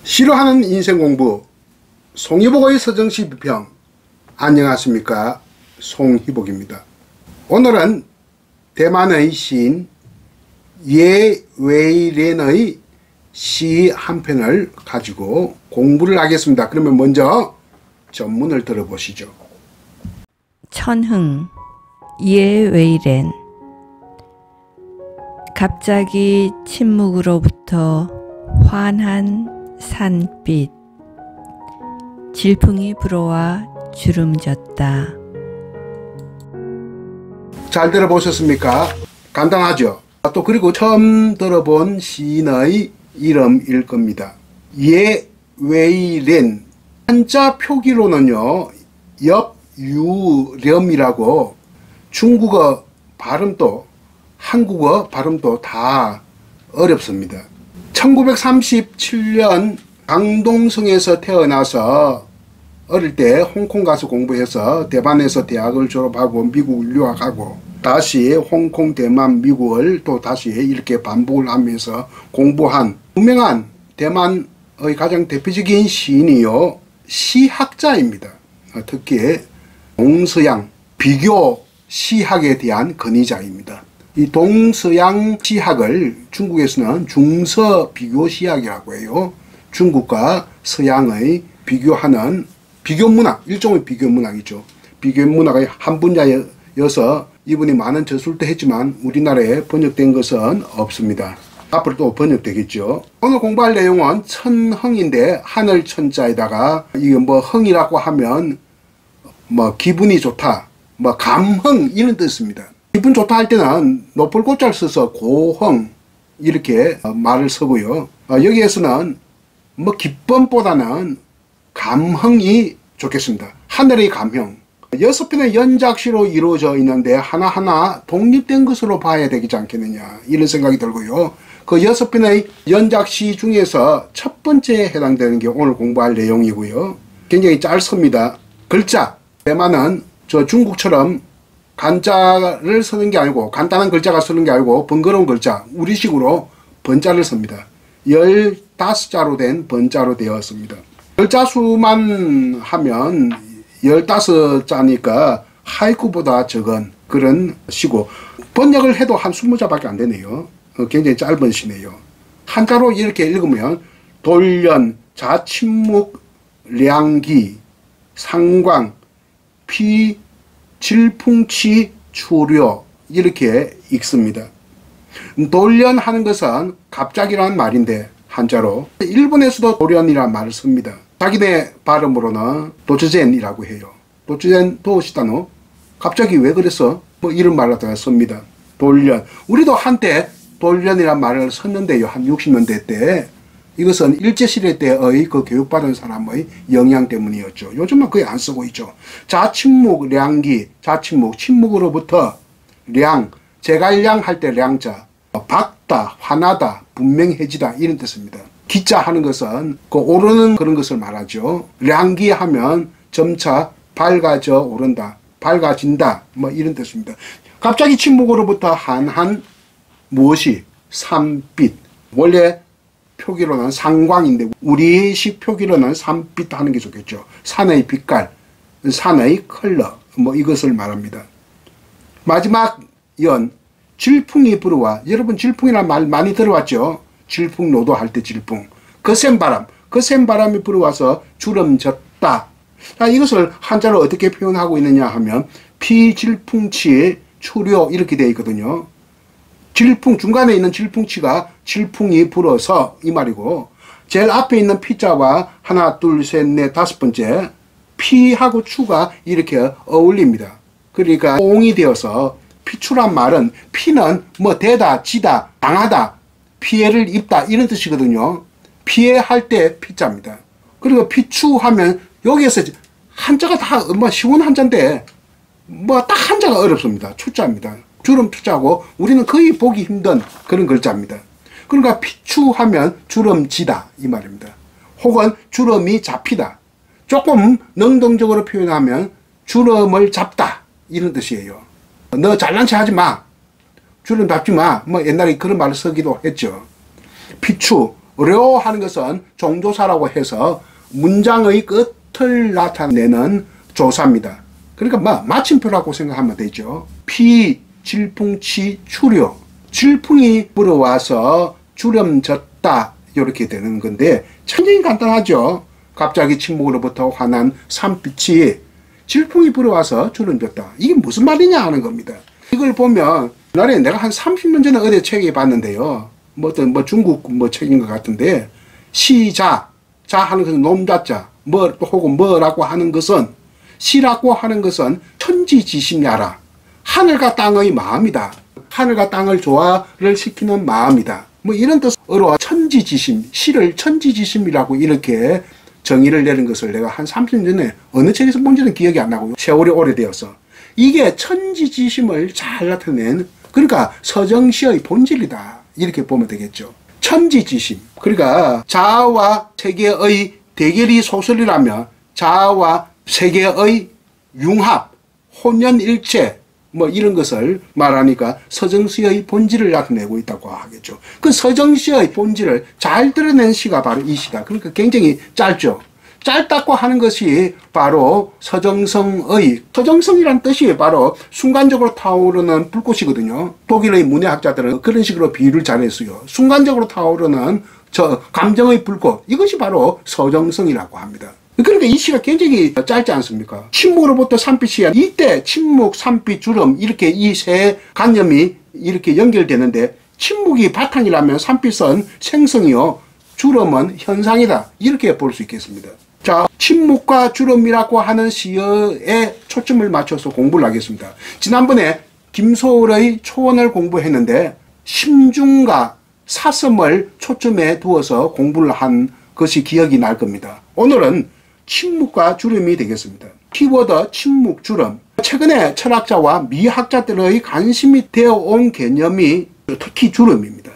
싫어하는 인생 공부 송희복의 서정시 비평. 안녕하십니까, 송희복입니다. 오늘은 대만의 시인 예웨이렌의 시 한 편을 가지고 공부를 하겠습니다. 그러면 먼저 전문을 들어보시죠. 천흥 예웨이렌. 갑자기 침묵으로부터 환한 산빛, 질풍이 불어와 주름졌다. 잘 들어보셨습니까? 간단하죠? 또 그리고 처음 들어본 시인의 이름일 겁니다. 예웨이렌. 한자 표기로는요, 엽유렴이라고 중국어 발음도 한국어 발음도 다 어렵습니다. 1937년 강동성에서 태어나서 어릴 때 홍콩 가서 공부해서 대만에서 대학을 졸업하고 미국을 유학하고 다시 홍콩, 대만, 미국을 또 다시 이렇게 반복을 하면서 공부한 유명한 대만의 가장 대표적인 시인이요, 시학자입니다. 특히 동서양 비교 시학에 대한 권위자입니다. 이 동서양 시학을 중국에서는 중서 비교 시학이라고 해요. 중국과 서양의 비교하는 비교문학, 일종의 비교문학이죠. 비교문학의 한 분야여서 이분이 많은 저술도 했지만 우리나라에 번역된 것은 없습니다. 앞으로 또 번역되겠죠. 오늘 공부할 내용은 천흥인데 하늘 천자에다가 이게 뭐 흥이라고 하면 뭐 기분이 좋다, 뭐 감흥 이런 뜻입니다. 기분 좋다 할 때는 높을 고자를 써서 고흥 이렇게 말을 쓰고요. 여기에서는 뭐 기쁨보다는 감흥이 좋겠습니다. 하늘의 감흥. 6편의 연작시로 이루어져 있는데 하나하나 독립된 것으로 봐야 되지 않겠느냐 이런 생각이 들고요. 그 6편의 연작시 중에서 첫 번째에 해당되는 게 오늘 공부할 내용이고요. 굉장히 짧습니다. 글자. 대만은 저 중국처럼 간자를 쓰는 게 아니고 간단한 글자가 쓰는 게 아니고 번거로운 글자, 우리식으로 번자를 씁니다. 15자로 된 번자로 되었습니다. 글자 수만 하면 15자니까 하이쿠보다 적은 그런 시고 번역을 해도 한 20자밖에 안 되네요. 굉장히 짧은 시네요. 한자로 이렇게 읽으면 돌연, 자침묵, 량기, 상광, 피, 질풍치, 추려 이렇게 읽습니다. 돌연하는 것은 갑자기라는 말인데 한자로 일본에서도 돌연이라는 말을 씁니다. 자기네 발음으로는 도츠젠이라고 해요. 도츠젠 도시다노, 갑자기 왜 그랬어? 뭐 이런 말을 다 씁니다. 돌연. 우리도 한때 돌연이라는 말을 썼는데요, 한 60년대 때. 이것은 일제시대 때의 그 교육받은 사람의 영향 때문이었죠. 요즘은 거의 안 쓰고 있죠. 자침묵, 량기, 자침묵, 침묵으로부터 량, 제갈량 할 때 량자, 밝다, 환하다, 분명해지다 이런 뜻입니다. 기자 하는 것은 그 오르는 그런 것을 말하죠. 량기 하면 점차 밝아져 오른다, 밝아진다 뭐 이런 뜻입니다. 갑자기 침묵으로부터 한한 무엇이? 산빛. 원래 표기로는 상광인데 우리식 표기로는 산빛 하는 게 좋겠죠. 산의 빛깔, 산의 컬러 뭐 이것을 말합니다. 마지막 연, 질풍이 불어와. 여러분 질풍이라는 말 많이 들어왔죠. 질풍노도 할 때 질풍. 거센 바람, 거센 바람이 불어와서 주름졌다. 자, 이것을 한자로 어떻게 표현하고 있느냐 하면 피질풍치 추려 이렇게 되어 있거든요. 질풍, 중간에 있는 질풍치가 질풍이 불어서 이 말이고, 제일 앞에 있는 피자와 하나, 둘, 셋, 넷, 다섯 번째 피하고 추가 이렇게 어울립니다. 그러니까 옹이 되어서 피추란 말은 피는 뭐 대다, 지다, 당하다, 피해를 입다 이런 뜻이거든요. 피해할 때 피자입니다. 그리고 피추하면 여기에서 한자가 다 뭐 쉬운 한자인데 뭐 딱 한자가 어렵습니다. 추자입니다. 주름 추자고 우리는 거의 보기 힘든 그런 글자입니다. 그러니까 피추하면 주름지다 이 말입니다. 혹은 주름이 잡히다. 조금 능동적으로 표현하면 주름을 잡다 이런 뜻이에요. 너 잘난 체 하지 마, 주름 잡지 마, 뭐 옛날에 그런 말을 쓰기도 했죠. 피추, 료 하는 것은 종조사라고 해서 문장의 끝을 나타내는 조사입니다. 그러니까 마침표라고 생각하면 되죠. 피, 질풍치, 추려. 질풍이 불어와서 주름졌다 이렇게 되는 건데 굉장히 간단하죠. 갑자기 침묵으로부터 환한 산빛이 질풍이 불어와서 주름졌다. 이게 무슨 말이냐 하는 겁니다. 이걸 보면 옛날에 내가 한 30년 전에 어디 책에 봤는데요. 중국 책인 것 같은데 시자, 자 하는 것은 놈자자, 혹은 뭐라고 하는 것은 시라고 하는 것은 천지지심야라. 하늘과 땅의 마음이다. 하늘과 땅을 조화를 시키는 마음이다. 이런 뜻으로 천지지심, 시를 천지지심이라고 이렇게 정의를 내린 것을 내가 한 30년 전에 어느 책에서 본지는 기억이 안 나고요. 세월이 오래되어서. 이게 천지지심을 잘 나타낸, 그러니까 서정시의 본질이다. 이렇게 보면 되겠죠. 천지지심. 그러니까 자아와 세계의 대결이 소설이라면 자아와 세계의 융합, 혼연일체, 이런 것을 말하니까 서정시의 본질을 나타내고 있다고 하겠죠. 그 서정시의 본질을 잘 드러낸 시가 바로 이 시다. 그러니까 굉장히 짧죠. 짧다고 하는 것이 바로 서정성이란 뜻이 바로 순간적으로 타오르는 불꽃이거든요. 독일의 문예학자들은 그런 식으로 비유를 잘했어요. 순간적으로 타오르는 감정의 불꽃, 이것이 바로 서정성이라고 합니다. 그러니까 이 시가 굉장히 짧지 않습니까? 침묵으로부터 산빛이야. 이때 침묵, 산빛, 주름 이렇게 이 세 관념이 이렇게 연결되는데 침묵이 바탕이라면 산빛은 생성이요, 주름은 현상이다. 이렇게 볼 수 있겠습니다. 자, 침묵과 주름이라고 하는 시어에 초점을 맞춰서 공부를 하겠습니다. 지난번에 김소월의 초원을 공부했는데 심중과 사슴을 초점에 두어서 공부를 한 것이 기억이 날 겁니다. 오늘은 침묵과 주름이 되겠습니다. 키워드 침묵, 주름. 최근에 철학자와 미학자들의 관심이 되어온 개념이 특히 주름입니다.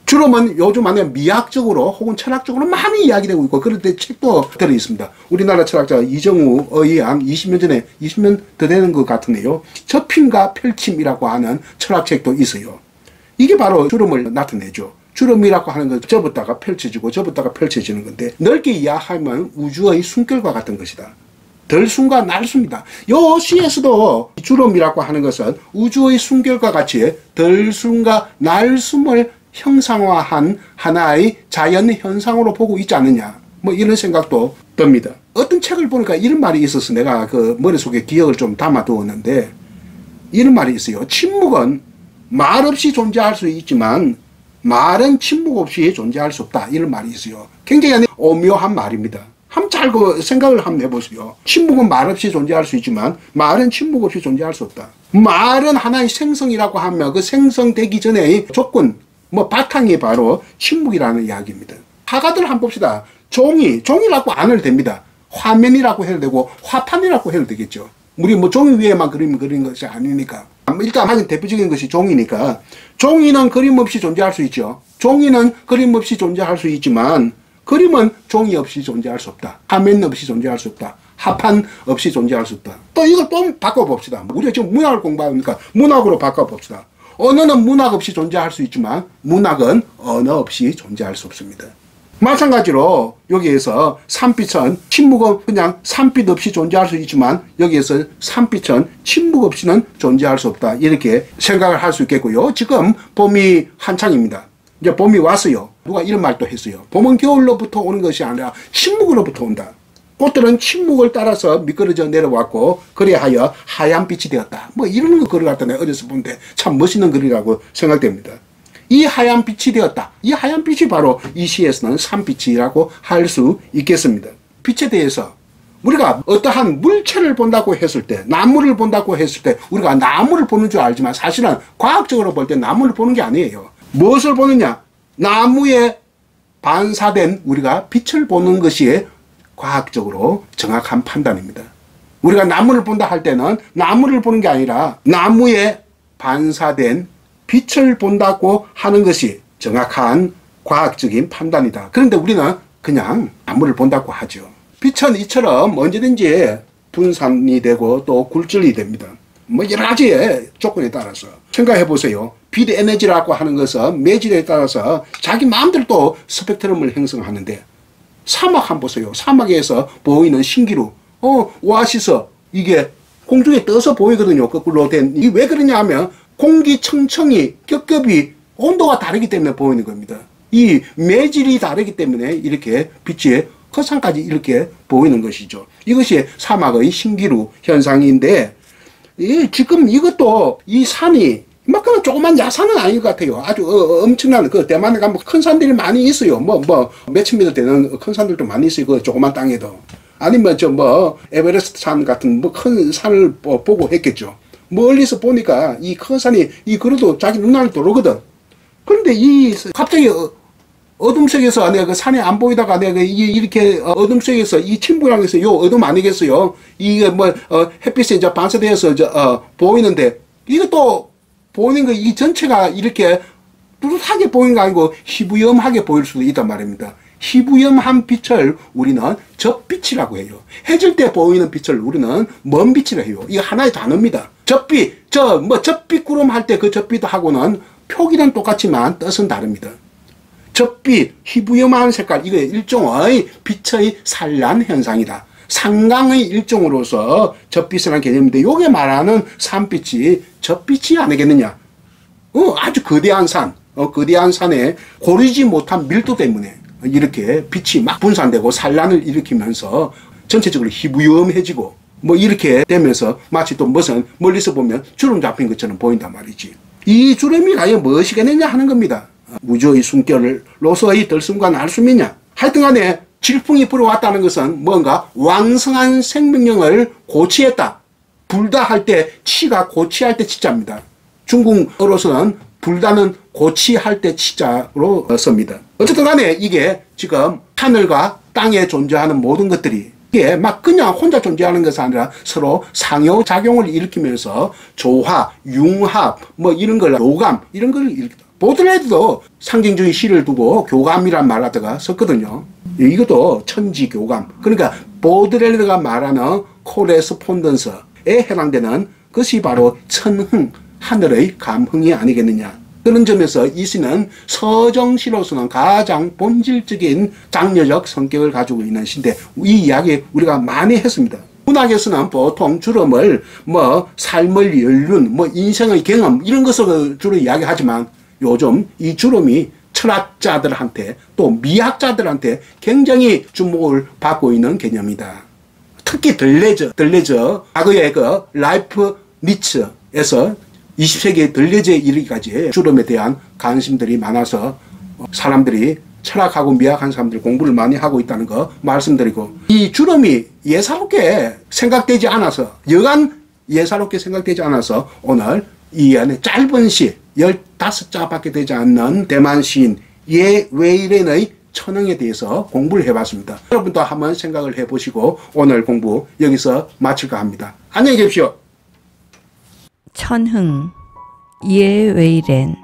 주름은 요즘 안에 미학적으로 혹은 철학적으로 많이 이야기되고 있고 그럴 때 책도 들어있습니다. 우리나라 철학자 이정우의 한 20년 더 되는 것 같은데요. 접힘과 펼침이라고 하는 철학책도 있어요. 이게 바로 주름을 나타내죠. 주름이라고 하는 건 접었다가 펼쳐지고 접었다가 펼쳐지는 건데 넓게 이해하면 우주의 숨결과 같은 것이다. 덜숨과 날숨이다. 요 시에서도 주름이라고 하는 것은 우주의 숨결과 같이 덜숨과 날숨을 형상화한 하나의 자연 현상으로 보고 있지 않느냐. 이런 생각도 듭니다. 어떤 책을 보니까 이런 말이 있어서 내가 그 머릿속에 기억을 좀 담아두었는데 이런 말이 있어요. 침묵은 말 없이 존재할 수 있지만 말은 침묵 없이 존재할 수 없다. 이런 말이 있어요. 굉장히 오묘한 말입니다. 한번 잘 생각을 한번 해보세요. 침묵은 말 없이 존재할 수 있지만 말은 침묵 없이 존재할 수 없다. 말은 하나의 생성이라고 하면 그 생성되기 전의 조건, 바탕이 바로 침묵이라는 이야기입니다. 화가들 한번 봅시다. 종이라고 안 해도 됩니다. 화면이라고 해도 되고 화판이라고 해도 되겠죠. 우리 종이 위에만 그림 그리는 것이 아니니까. 일단 가장 대표적인 것이 종이니까 종이는 그림 없이 존재할 수 있죠. 종이는 그림 없이 존재할 수 있지만 그림은 종이 없이 존재할 수 없다. 화면 없이 존재할 수 없다. 화판 없이 존재할 수 없다. 또 이걸 또 바꿔봅시다. 우리가 지금 문학을 공부하니까 문학으로 바꿔봅시다. 언어는 문학 없이 존재할 수 있지만 문학은 언어 없이 존재할 수 없습니다. 마찬가지로 여기에서 산빛은 침묵은 그냥 산빛 없이 존재할 수 있지만 여기에서 산빛은 침묵 없이는 존재할 수 없다. 이렇게 생각을 할 수 있겠고요. 지금 봄이 한창입니다. 이제 봄이 왔어요. 누가 이런 말도 했어요. 봄은 겨울로부터 오는 것이 아니라 침묵으로부터 온다. 꽃들은 침묵을 따라서 미끄러져 내려왔고 그래하여 하얀 빛이 되었다. 이런 거 글을 갖다 내가 어려서 보는데 참 멋있는 글이라고 생각됩니다. 이 하얀 빛이 되었다. 이 하얀 빛이 바로 이 시에서는 산빛이라고 할 수 있겠습니다. 빛에 대해서 우리가 어떠한 물체를 본다고 했을 때, 나무를 본다고 했을 때 우리가 나무를 보는 줄 알지만 사실은 과학적으로 볼 때 나무를 보는 게 아니에요. 무엇을 보느냐? 나무에 반사된 우리가 빛을 보는 것이 과학적으로 정확한 판단입니다. 우리가 나무를 본다 할 때는 나무를 보는 게 아니라 나무에 반사된 빛을 본다고 하는 것이 정확한 과학적인 판단이다. 그런데 우리는 그냥 나무를 본다고 하죠. 빛은 이처럼 언제든지 분산이 되고 또 굴절이 됩니다. 여러 가지의 조건에 따라서 생각해 보세요. 빛 에너지라고 하는 것은 매질에 따라서 자기 마음대로 또 스펙트럼을 형성하는데, 사막 한번 보세요. 사막에서 보이는 신기루, 오아시스, 이게 공중에 떠서 보이거든요. 거꾸로 된. 이게 왜 그러냐 하면 공기청청이 겹겹이 온도가 다르기 때문에 보이는 겁니다. 이 매질이 다르기 때문에 이렇게 빛이 커산까지 이렇게 보이는 것이죠. 이것이 사막의 신기루 현상인데, 지금 이것도 이 산이 막 그냥 조그만 야산은 아닌 것 같아요. 아주 엄청난, 그 대만에 가면 큰 산들이 많이 있어요. 몇천 미터 되는 큰 산들도 많이 있어요. 그 조그만 땅에도. 아니면 에베레스트 산 같은 큰 산을 보고 했겠죠. 멀리서 보니까 이 큰 산이 그래도 자기 눈알 들어오거든. 그런데 갑자기 어둠 속에서 내가 그 산이 안 보이다가 내가 이렇게 어둠 속에서 이 침부랑에서 요 어둠 아니겠어요? 이게 햇빛에 이제 반사되어서 보이는데, 이것도 보이는 거 이 전체가 이렇게 뚜렷하게 보이는 거 아니고 희부염하게 보일 수도 있단 말입니다. 희부염한 빛을 우리는 젖빛이라고 해요. 해질 때 보이는 빛을 우리는 먼 빛이라고 해요. 이거 하나의 단어입니다. 젖빛, 젖빛 구름 할 때 그 젖빛하고는 표기는 똑같지만 뜻은 다릅니다. 젖빛, 희부염한 색깔, 이거 일종의 빛의 산란 현상이다. 상강의 일종으로서 젖빛이라는 개념인데, 요게 말하는 산빛이 젖빛이 아니겠느냐. 아주 거대한 산, 거대한 산에 고르지 못한 밀도 때문에 이렇게 빛이 막 분산되고 산란을 일으키면서 전체적으로 희부염해지고 이렇게 되면서 마치 또 무슨 멀리서 보면 주름 잡힌 것처럼 보인단 말이지. 이 주름이 과연 무엇이겠느냐 하는 겁니다. 우주의 숨결로서의 들숨과 날숨이냐. 하여튼 간에 질풍이 불어왔다는 것은 뭔가 왕성한 생명력을 고취했다. 불다 할 때 치가 고취할 때 치자입니다. 중국어로서는 불다는 고취할 때 치자로 씁니다. 어쨌든 간에 이게 지금 하늘과 땅에 존재하는 모든 것들이 이게 막 그냥 혼자 존재하는 것이 아니라 서로 상호작용을 일으키면서 조화, 융합, 이런 걸, 교감, 이런 걸 일으키다. 보드레드도 상징적인 시를 두고 교감이란 말 갖다가 썼거든요. 이것도 천지교감. 그러니까 보드레드가 말하는 코레스폰던스에 해당되는 것이 바로 천흥, 하늘의 감흥이 아니겠느냐. 그런 점에서 이 시는 서정시로서는 가장 본질적인 장려적 성격을 가지고 있는 시인데, 이 이야기 우리가 많이 했습니다. 문학에서는 보통 주름을 삶의 연륜, 인생의 경험 이런 것을 주로 이야기하지만, 요즘 이 주름이 철학자들한테 또 미학자들한테 굉장히 주목을 받고 있는 개념이다. 특히 들레저 과거의 그 라이프 니츠에서 20세기에 들레저에 이르기까지 주름에 대한 관심들이 많아서 사람들이 철학하고 미학한 사람들이 공부를 많이 하고 있다는 거 말씀드리고, 이 주름이 예사롭게 생각되지 않아서, 여간 예사롭게 생각되지 않아서 오늘 이 안에 짧은 시 15자밖에 되지 않는 대만 시인 예 웨이렌의 천흥에 대해서 공부를 해봤습니다. 여러분도 한번 생각을 해보시고 오늘 공부 여기서 마칠까 합니다. 안녕히 계십시오. 천흥, 예 웨이렌.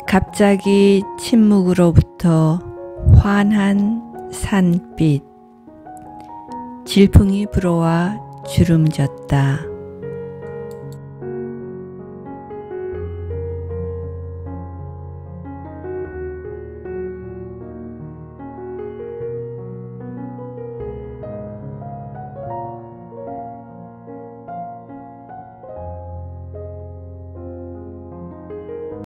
갑자기 침묵으로부터 환한 산빛. 질풍이 불어와 주름졌다.